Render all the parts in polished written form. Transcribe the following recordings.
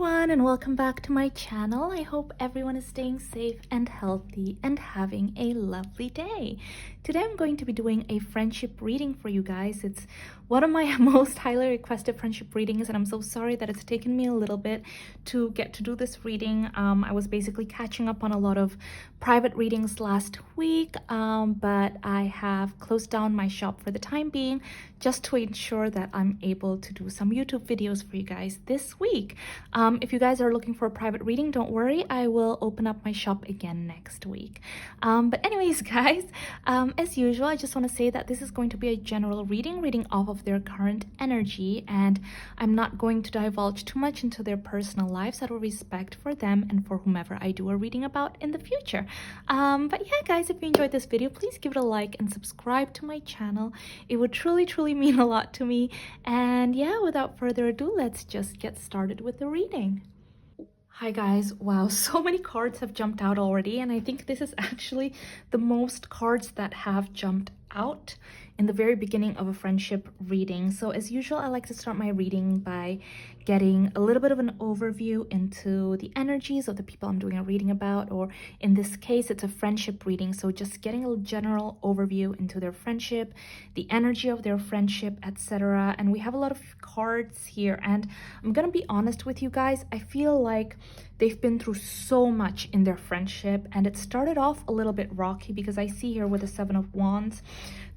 everyone, and welcome back to my channel. I hope everyone is staying safe and healthy and having a lovely day. Today I'm going to be doing a friendship reading for you guys. It's one of my most highly requested friendship readings, and I'm so sorry that it's taken me a little bit to get to do this reading. I was basically catching up on a lot of private readings last week, but I have closed down my shop for the time being just to ensure that I'm able to do some YouTube videos for you guys this week. If you guys are looking for a private reading, don't worry, I will open up my shop again next week. But anyways, guys, as usual, I just want to say that this is going to be a general reading off of their current energy, and I'm not going to divulge too much into their personal lives out of respect for them and for whomever I do a reading about in the future. But yeah, guys, if you enjoyed this video, please give it a like and subscribe to my channel. It would truly mean a lot to me. And yeah, without further ado, let's just get started with the reading. Hi guys, wow, so many cards have jumped out already, and I think this is actually the most cards that have jumped out in the very beginning of a friendship reading. So as usual, I like to start my reading by getting a little bit of an overview into the energies of the people I'm doing a reading about, or in this case, it's a friendship reading. So just getting a general overview into their friendship, the energy of their friendship, etc. And we have a lot of cards here, and I'm gonna be honest with you guys, I feel like they've been through so much in their friendship, and it started off a little bit rocky because I see here with the Seven of Wands,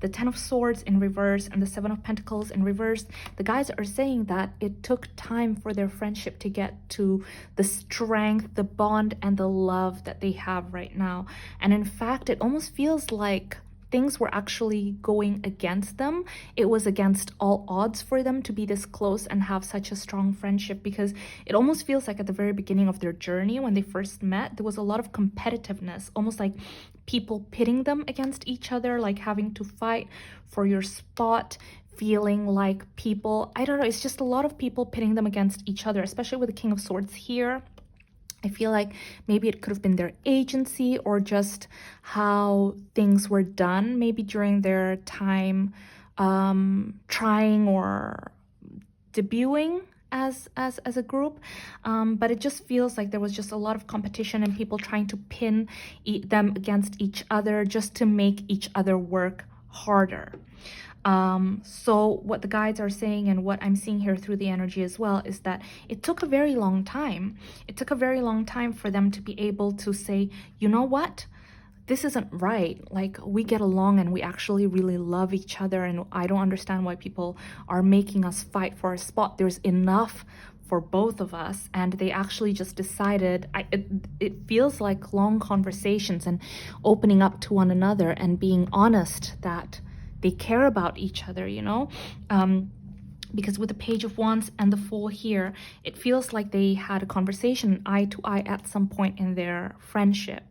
the Ten of Swords in reverse, and the Seven of Pentacles in reverse, the guys are saying that it took time for their friendship to get to the strength, the bond, and the love that they have right now. And in fact, it almost feels like things were actually going against them. It was against all odds for them to be this close and have such a strong friendship, because it almost feels like at the very beginning of their journey, when they first met, there was a lot of competitiveness, almost like people pitting them against each other, like having to fight for your spot, feeling like people, I don't know, it's just a lot of people pitting them against each other, especially with the King of Swords here. I feel like maybe it could have been their agency or just how things were done, maybe during their time trying or debuting as a group, but it just feels like there was just a lot of competition and people trying to pin them against each other just to make each other work harder. So what the guides are saying, and what I'm seeing here through the energy as well, is that it took a very long time. It took a very long time for them to be able to say, you know what? This isn't right. Like, we get along and we actually really love each other, and I don't understand why people are making us fight for a spot. There's enough for both of us. And they actually just decided, it feels like long conversations and opening up to one another and being honest that they care about each other, you know? Because with the Page of Wands and the Fool here, it feels like they had a conversation eye to eye at some point in their friendship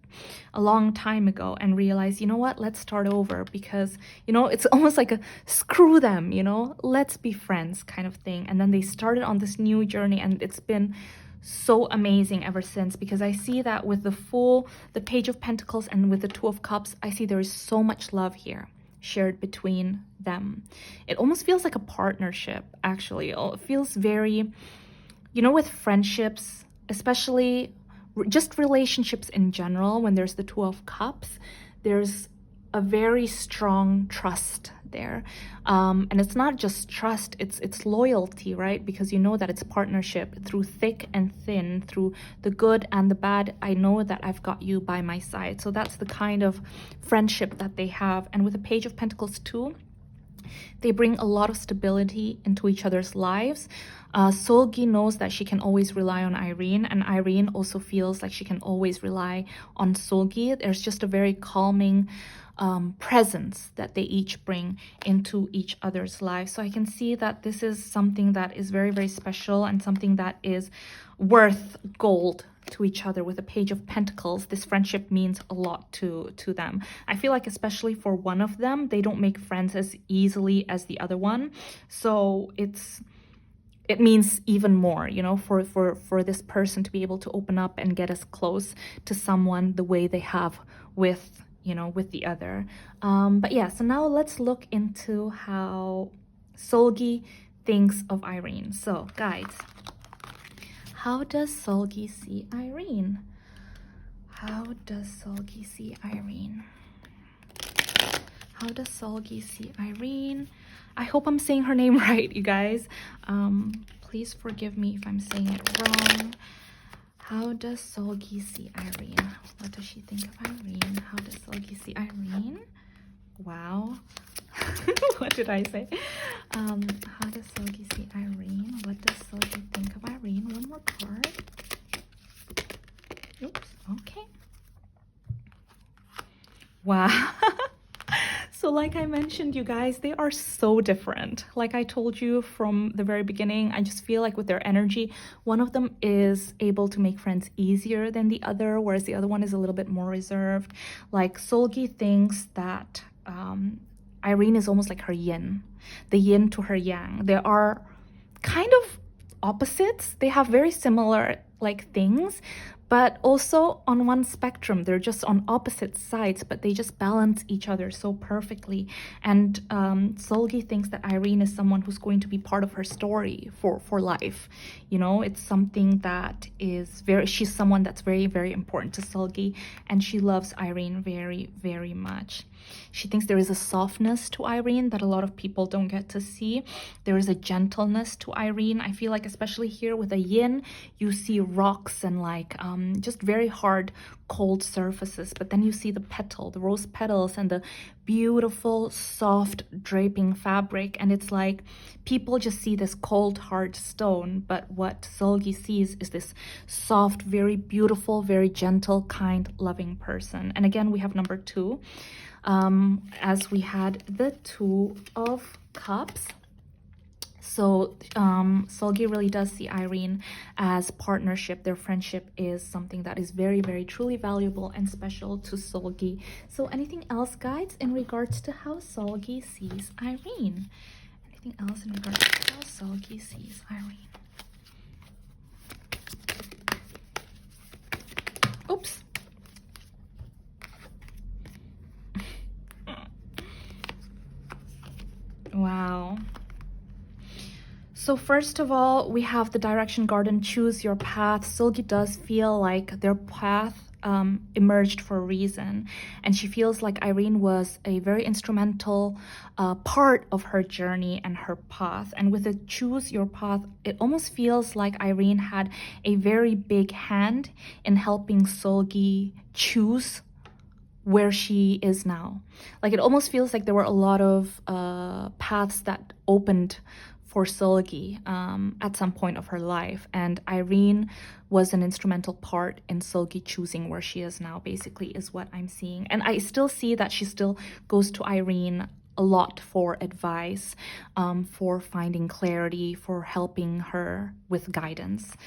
a long time ago and realized, you know what, let's start over, because, you know, it's almost like a screw them, you know, let's be friends kind of thing. And then they started on this new journey, and it's been so amazing ever since, because I see that with the Fool, the Page of Pentacles, and with the Two of Cups, I see there is so much love here shared between them. It almost feels like a partnership, actually. It feels very, you know, with friendships, especially just relationships in general, when there's the Two of Cups, there's a very strong trust there, and it's not just trust, it's loyalty, right? Because you know that it's partnership through thick and thin, through the good and the bad. I know that I've got you by my side. So that's the kind of friendship that they have. And with the Page of Pentacles too, they bring a lot of stability into each other's lives. Seulgi knows that she can always rely on Irene, and Irene also feels like she can always rely on Seulgi. There's just a very calming presence that they each bring into each other's lives. So I can see that this is something that is very special, and something that is worth gold to each other. With a Page of Pentacles, this friendship means a lot to them. I feel like especially for one of them, they don't make friends as easily as the other one, so it means even more, you know, for this person to be able to open up and get as close to someone the way they have with, you know, with the other. But yeah, so now let's look into how Seulgi thinks of Irene. So guys, How does Seulgi see Irene? How does Seulgi see Irene? How does Seulgi see Irene? I hope I'm saying her name right, you guys. Please forgive me if I'm saying it wrong. How does Seulgi see Irene? What does she think of Irene? How does Seulgi see Irene? Wow. What did I say? How does Seulgi see Irene? What does Seulgi think of Irene? One more card. Oops. Okay. Wow. So like I mentioned, you guys, they are so different. Like I told you from the very beginning, I just feel like with their energy, one of them is able to make friends easier than the other, whereas the other one is a little bit more reserved. Like Seulgi thinks that Irene is almost like her yin, the yin to her yang. They are kind of opposites. They have very similar like things, but also on one spectrum. They're just on opposite sides, but they just balance each other so perfectly. And Seulgi thinks that Irene is someone who's going to be part of her story for life. You know, it's something that is she's someone that's very, very important to Seulgi, and she loves Irene very, very much. She thinks there is a softness to Irene that a lot of people don't get to see. There is a gentleness to Irene. I feel like especially here with a yin, you see rocks and like just very hard, cold surfaces. But then you see the petal, the rose petals and the beautiful, soft draping fabric. And it's like people just see this cold, hard stone. But what Seulgi sees is this soft, very beautiful, very gentle, kind, loving person. And again, we have number 2. As we had the 2 of Cups. So Seulgi really does see Irene as partnership. Their friendship is something that is very, very truly valuable and special to Seulgi. So anything else, guys, in regards to how Seulgi sees Irene? Anything else in regards to how Seulgi sees Irene? Oops. Wow. So first of all, we have the direction garden, choose your path. Seulgi does feel like their path emerged for a reason, and she feels like Irene was a very instrumental part of her journey and her path. And with the choose your path, it almost feels like Irene had a very big hand in helping Seulgi choose where she is now. Like it almost feels like there were a lot of paths that opened for Seulgi at some point of her life, and Irene was an instrumental part in Seulgi choosing where she is now, basically, is what I'm seeing. And I still see that she still goes to Irene a lot for advice, for finding clarity, for helping her with guidance.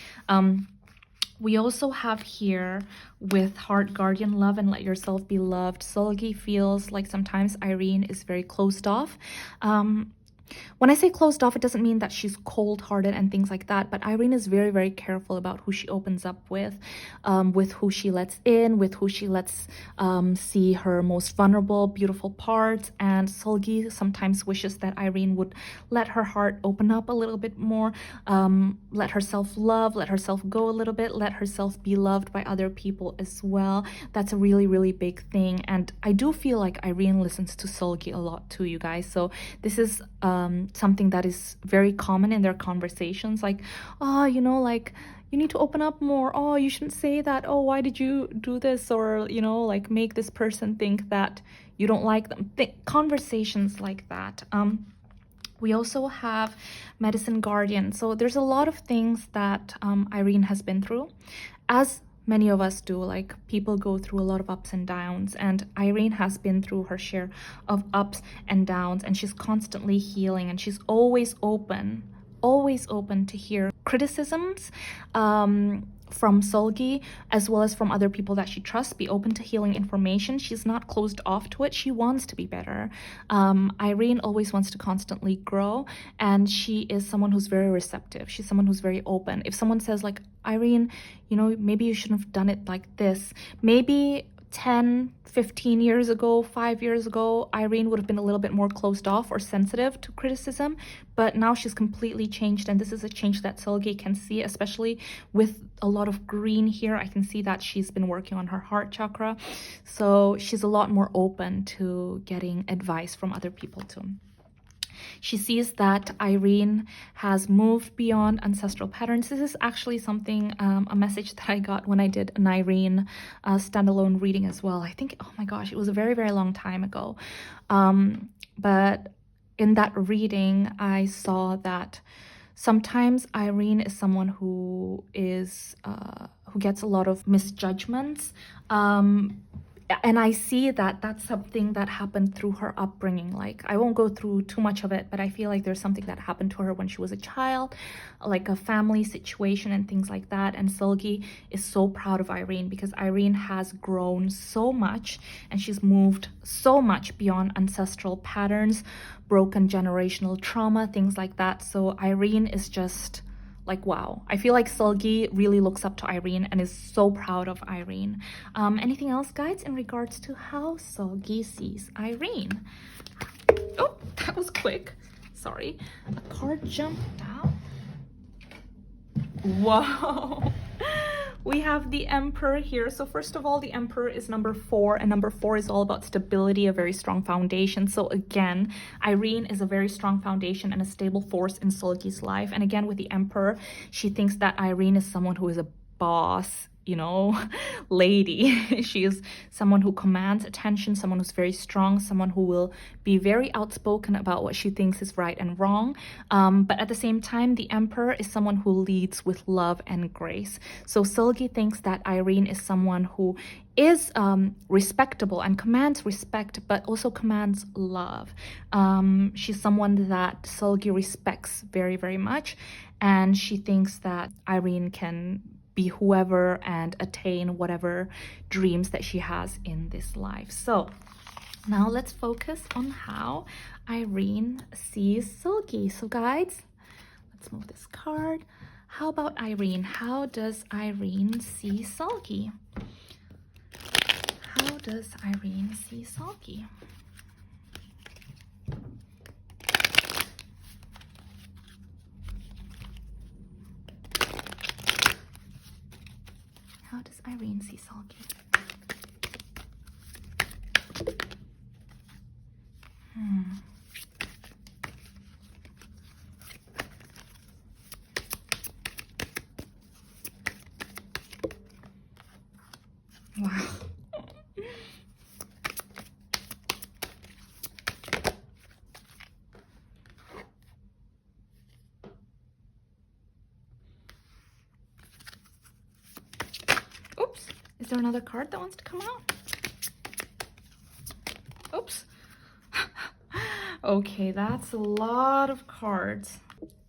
We also have here with Heart Guardian, love and let yourself be loved. Seulgi feels like sometimes Irene is very closed off. When I say closed off, it doesn't mean that she's cold-hearted and things like that, but Irene is very, very careful about who she opens up with who she lets in, with who she lets see her most vulnerable, beautiful parts. And Seulgi sometimes wishes that Irene would let her heart open up a little bit more, let herself love, let herself go a little bit, let herself be loved by other people as well. That's a really, really big thing. And I do feel like Irene listens to Seulgi a lot too, you guys. So this is something that is very common in their conversations, like, oh, you know, like, you need to open up more. Oh, you shouldn't say that. Oh, why did you do this? Or, you know, like, make this person think that you don't like them. Conversations like that. We also have Medicine Guardian. So there's a lot of things that Irene has been through, as many of us do. Like, people go through a lot of ups and downs, and Irene has been through her share of ups and downs, and she's constantly healing, and she's always open to hear criticisms from Seulgi, as well as from other people that she trusts. Be open to healing information. She's not closed off to it. She wants to be better. Irene always wants to constantly grow, and she is someone who's very receptive. She's someone who's very open. If someone says, like, Irene, you know, maybe you shouldn't have done it like this, maybe 10, 15 years ago, 5 years ago, Irene would have been a little bit more closed off or sensitive to criticism, but now she's completely changed, and this is a change that Seulgi can see, especially with a lot of green here. I can see that she's been working on her heart chakra, so she's a lot more open to getting advice from other people too. She sees that Irene has moved beyond ancestral patterns. This is actually something, a message that I got when I did an Irene standalone reading as well. I think, oh my gosh, it was a very, very long time ago. But in that reading, I saw that sometimes Irene is someone who gets a lot of misjudgments. And I see that that's something that happened through her upbringing. Like, I won't go through too much of it, but I feel like there's something that happened to her when she was a child, like a family situation and things like that. And Seulgi is so proud of Irene because Irene has grown so much and she's moved so much beyond ancestral patterns, broken generational trauma, things like that. So Irene is just like, wow. I feel like Seulgi really looks up to Irene and is so proud of Irene. Anything else, guys, in regards to how Seulgi sees Irene? Oh, that was quick. Sorry. A card jumped out. Whoa. We have the Emperor here. So first of all, the Emperor is number 4, and number 4 is all about stability, a very strong foundation. So again, Irene is a very strong foundation and a stable force in Seulgi's life. And again, with the Emperor, she thinks that Irene is someone who is a boss, you know, lady. She is someone who commands attention, someone who's very strong, someone who will be very outspoken about what she thinks is right and wrong. But at the same time, the Emperor is someone who leads with love and grace. So Seulgi thinks that Irene is someone who is respectable and commands respect, but also commands love. She's someone that Seulgi respects very, very much. And she thinks that Irene can be whoever and attain whatever dreams that she has in this life. So now let's focus on how Irene sees Seulgi. So guys, let's move this card. How about Irene? How does Irene see Seulgi? How does Irene see Seulgi? How does Irene see Seulgi? Wow. Oops. Is there another card that wants to come out? Oops. Okay, that's a lot of cards.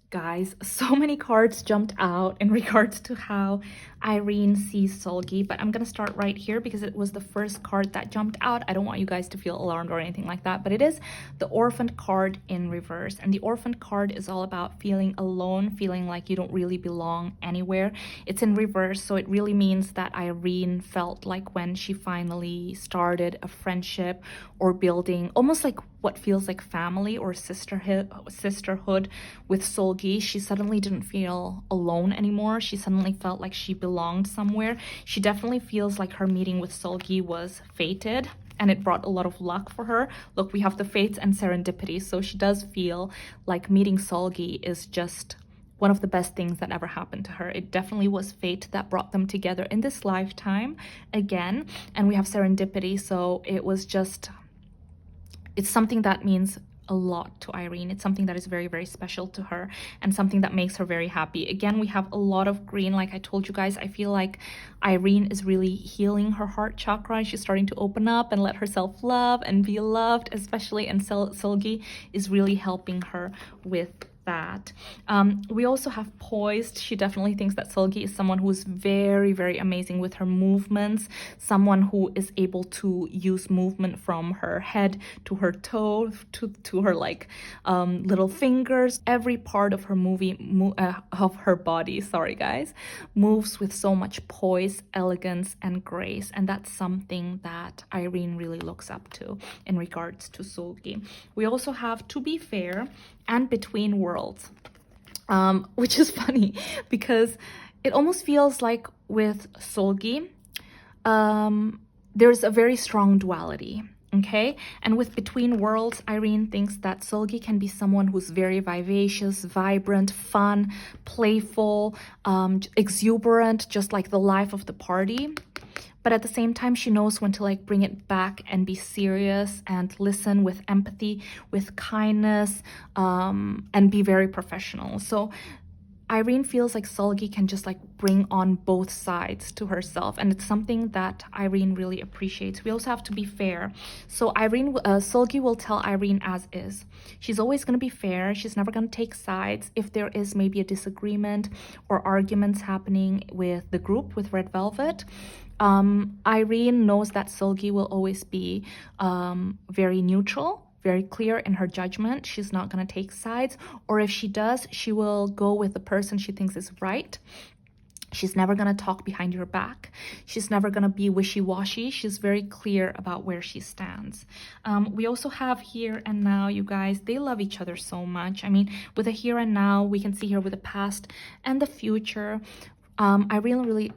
Guys, so many cards jumped out in regards to how Irene sees Seulgi, but I'm gonna start right here because it was the first card that jumped out. I don't want you guys to feel alarmed or anything like that, but it is the Orphaned card in reverse. And the Orphaned card is all about feeling alone, feeling like you don't really belong anywhere. It's in reverse, so it really means that Irene felt like when she finally started a friendship or building almost like what feels like family or sisterhood with Seulgi, she suddenly didn't feel alone anymore. She suddenly felt like she belonged somewhere. She definitely feels like her meeting with Seulgi was fated and it brought a lot of luck for her. Look, we have the fates and serendipity, so she does feel like meeting Seulgi is just one of the best things that ever happened to her. It definitely was fate that brought them together in this lifetime again. And we have serendipity, so it was just, it's something that means a lot to Irene. It's something that is very, very special to her and something that makes her very happy. Again, we have a lot of green. Like I told you guys, I feel like Irene is really healing her heart chakra. She's starting to open up and let herself love and be loved, especially, and Seulgi is really helping her with that. We also have poised. She definitely thinks that Seulgi is someone who's very, very amazing with her movements, someone who is able to use movement from her head to her toe to her like little fingers. Every part of her of her body, sorry guys, moves with so much poise, elegance, and grace, and that's something that Irene really looks up to in regards to Seulgi. We also have To Be Fair and Between Worlds, which is funny because it almost feels like with Seulgi, there's a very strong duality. Okay, and with Between Worlds, Irene thinks that Seulgi can be someone who's very vivacious, vibrant, fun, playful, exuberant, just like the life of the party. But at the same time, she knows when to like bring it back and be serious and listen with empathy, with kindness, and be very professional. So Irene feels like Seulgi can just like bring on both sides to herself, and it's something that Irene really appreciates. We also have To Be Fair. So Seulgi will tell Irene as is. She's always going to be fair. She's never going to take sides. If there is maybe a disagreement or arguments happening with the group, with Red Velvet, Irene knows that Seulgi will always be very neutral, very clear in her judgment. She's not going to take sides, or if she does, she will go with the person she thinks is right. She's never going to talk behind your back. She's never going to be wishy-washy. She's very clear about where she stands. We also have Here and Now, you guys. They love each other so much. I mean, with the Here and Now, we can see here with the past and the future. Irene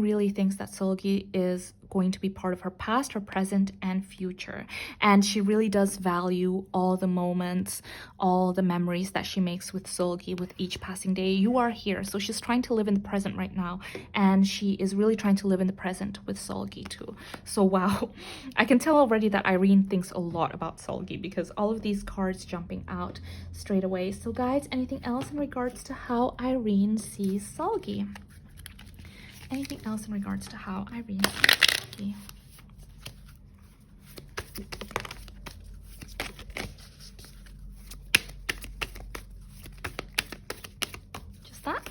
really thinks that Seulgi is going to be part of her past, her present, and future. And she really does value all the moments, all the memories that she makes with Seulgi with each passing day. You are here. So she's trying to live in the present right now. And she is really trying to live in the present with Seulgi too. So wow, I can tell already that Irene thinks a lot about Seulgi because all of these cards jumping out straight away. So guys, anything else in regards to how Irene sees Seulgi? Anything else in regards to how Irene sees Seulgi? Just that?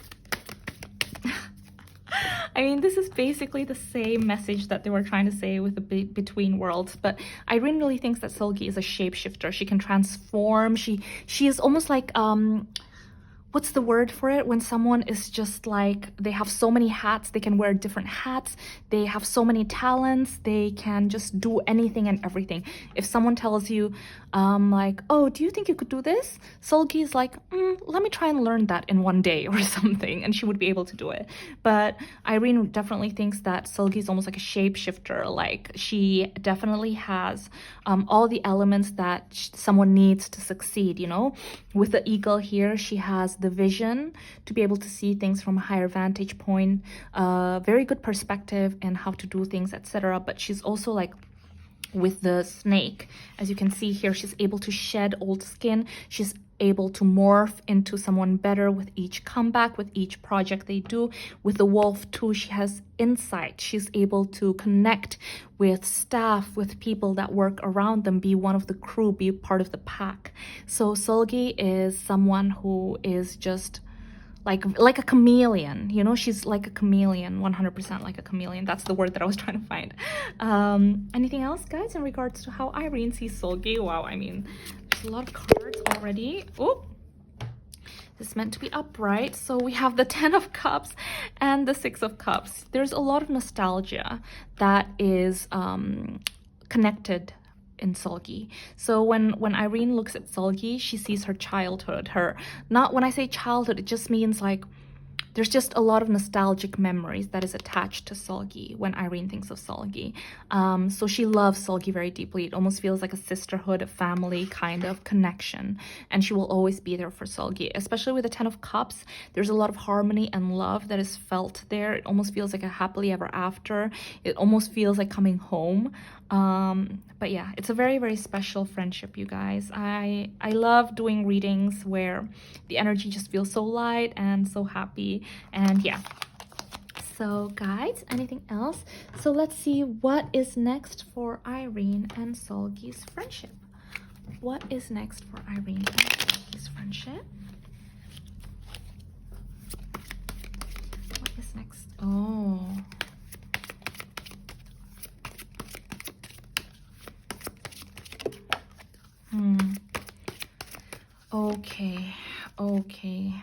I mean, this is basically the same message that they were trying to say with the Between Worlds, but Irene really thinks that Seulgi is a shapeshifter. She can transform. She is almost like what's the word for it? When someone is just like, they have so many hats, they can wear different hats, they have so many talents, they can just do anything and everything. If someone tells you, like, oh, do you think you could do this? Seulgi is like, let me try and learn that in one day or something, and she would be able to do it. But Irene definitely thinks that Seulgi is almost like a shapeshifter. Like, she definitely has all the elements that someone needs to succeed, you know? With the eagle here, she has the vision to be able to see things from a higher vantage point, very good perspective in how to do things, etc. But she's also like, with the snake, as you can see here, she's able to shed old skin. She's able to morph into someone better with each comeback, with each project they do. With the wolf too, she has insight. She's able to connect with staff, with people that work around them, be one of the crew, be part of the pack. So Seulgi is someone who is just like a chameleon, you know? She's like a chameleon, 100% like a chameleon. That's the word that I was trying to find. Anything else, guys, in regards to how Irene sees Seulgi? Wow, I mean, there's a lot of cards already. Oh, this is meant to be upright. So we have the 10 of Cups and the 6 of Cups. There's a lot of nostalgia that is connected in Seulgi. So when Irene looks at Seulgi, she sees her childhood. Not when I say childhood, it just means like there's just a lot of nostalgic memories that is attached to Seulgi when Irene thinks of Seulgi. So she loves Seulgi very deeply. It almost feels like a sisterhood, a family kind of connection. And she will always be there for Seulgi. Especially with the 10 of Cups, there's a lot of harmony and love that is felt there. It almost feels like a happily ever after. It almost feels like coming home. But yeah, it's a very, very special friendship, you guys. I love doing readings where the energy just feels so light and so happy. And yeah, so guys, anything else? So let's see what is next for Irene and Seulgi's friendship. What is next for Irene and Seulgi's friendship? What's next? Oh. Okay. Okay.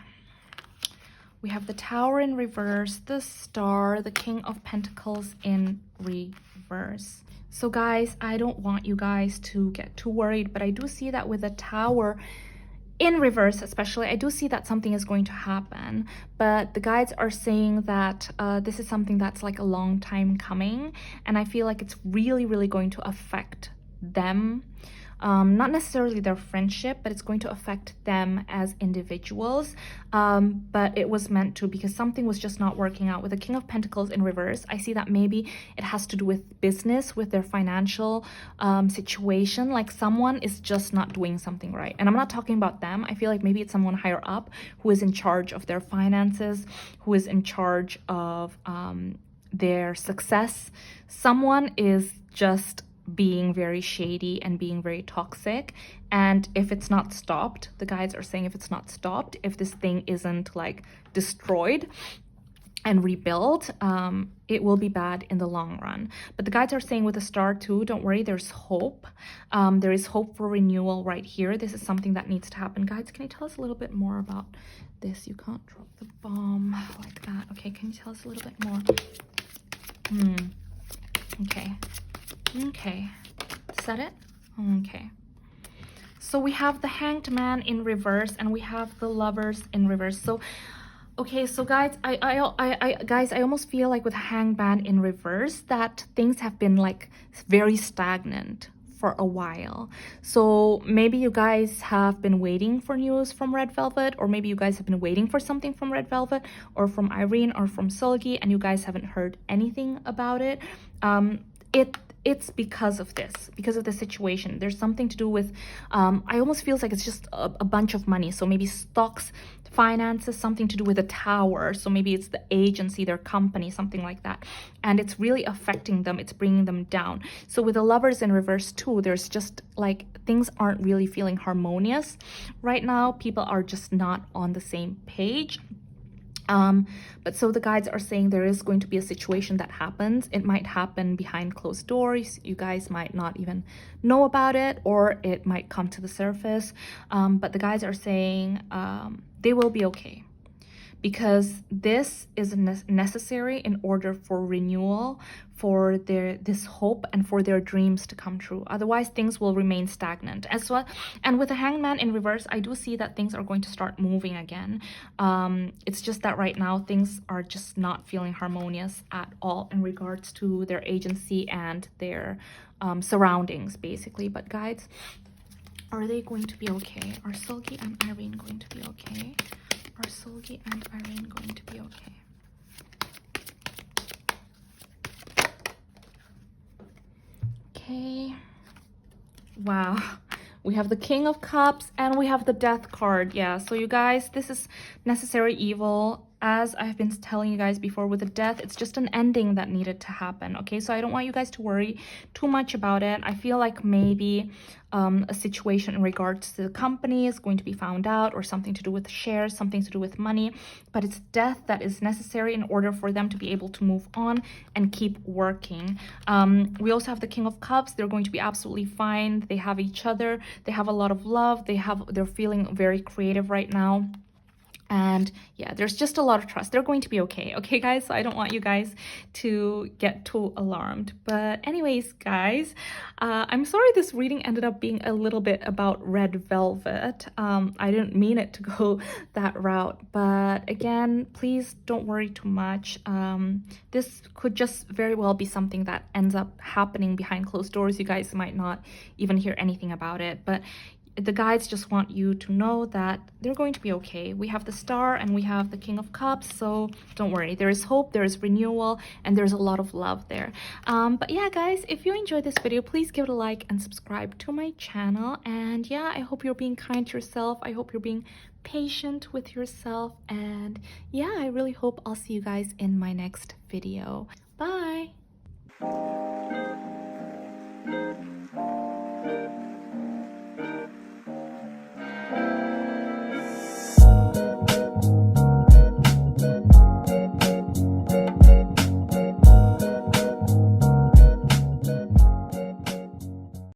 We have the Tower in reverse, the Star, the King of Pentacles in reverse. So guys, I don't want you guys to get too worried, but I do see that with the Tower in reverse especially, I do see that something is going to happen, but the guides are saying that this is something that's like a long time coming, and I feel like it's really, really going to affect them. Not necessarily their friendship, but it's going to affect them as individuals. But it was meant to, because something was just not working out. With the King of Pentacles in reverse, I see that maybe it has to do with business, with their financial situation. Like someone is just not doing something right. And I'm not talking about them. I feel like maybe it's someone higher up who is in charge of their finances, who is in charge of their success. Someone is just being very shady and being very toxic, and if it's not stopped, the guides are saying if it's not stopped, if this thing isn't like destroyed and rebuilt, it will be bad in the long run. But the guides are saying with the Star too, don't worry, there's hope. There is hope for renewal right here. This is something that needs to happen. Guides, can you tell us a little bit more about this? You can't drop the bomb like that. Okay, can you tell us a little bit more? Okay. Okay, is that it? Okay. So we have the Hanged Man in reverse, and we have the Lovers in reverse. So, okay, so guys, guys, I almost feel like with Hanged Man in reverse that things have been like very stagnant for a while. So maybe you guys have been waiting for news from Red Velvet, or maybe you guys have been waiting for something from Red Velvet or from Irene or from Seulgi, and you guys haven't heard anything about it. It's because of this, because of the situation. There's something to do with, I almost feels like it's just a bunch of money. So maybe stocks, finances, something to do with a tower. So maybe it's the agency, their company, something like that. And it's really affecting them. It's bringing them down. So with the Lovers in reverse too, there's just like things aren't really feeling harmonious right now. People are just not on the same page. But so the guides are saying there is going to be a situation that happens. It might happen behind closed doors. You guys might not even know about it, or it might come to the surface. But the guides are saying they will be okay, because this is necessary in order for renewal, for this hope, and for their dreams to come true. Otherwise, things will remain stagnant as well. And with the Hanged Man in reverse, I do see that things are going to start moving again. It's just that right now things are just not feeling harmonious at all in regards to their agency and their surroundings, basically. But guides, are they going to be okay? Are Seulgi and Irene going to be okay? Are Seulgi and Irene going to be okay? Okay. Wow. We have the King of Cups and we have the Death card. Yeah, so you guys, this is necessary evil. As I've been telling you guys before, with the Death, it's just an ending that needed to happen, okay? So I don't want you guys to worry too much about it. I feel like maybe a situation in regards to the company is going to be found out, or something to do with shares, something to do with money, but it's death that is necessary in order for them to be able to move on and keep working. We also have the King of Cups. They're going to be absolutely fine. They have each other. They have a lot of love. They're feeling very creative right now. And yeah, there's just a lot of trust. They're going to be okay. Okay, guys? So I don't want you guys to get too alarmed. But anyways, guys, I'm sorry this reading ended up being a little bit about Red Velvet. I didn't mean it to go that route. But again, please don't worry too much. This could just very well be something that ends up happening behind closed doors. You guys might not even hear anything about it. But the guides just want you to know that they're going to be okay. We have the Star and we have the King of Cups, so don't worry. There is hope, there is renewal, and there's a lot of love there. But yeah, guys, if you enjoyed this video, please give it a like and subscribe to my channel. And yeah, I hope you're being kind to yourself. I hope you're being patient with yourself. And yeah, I really hope I'll see you guys in my next video. Bye!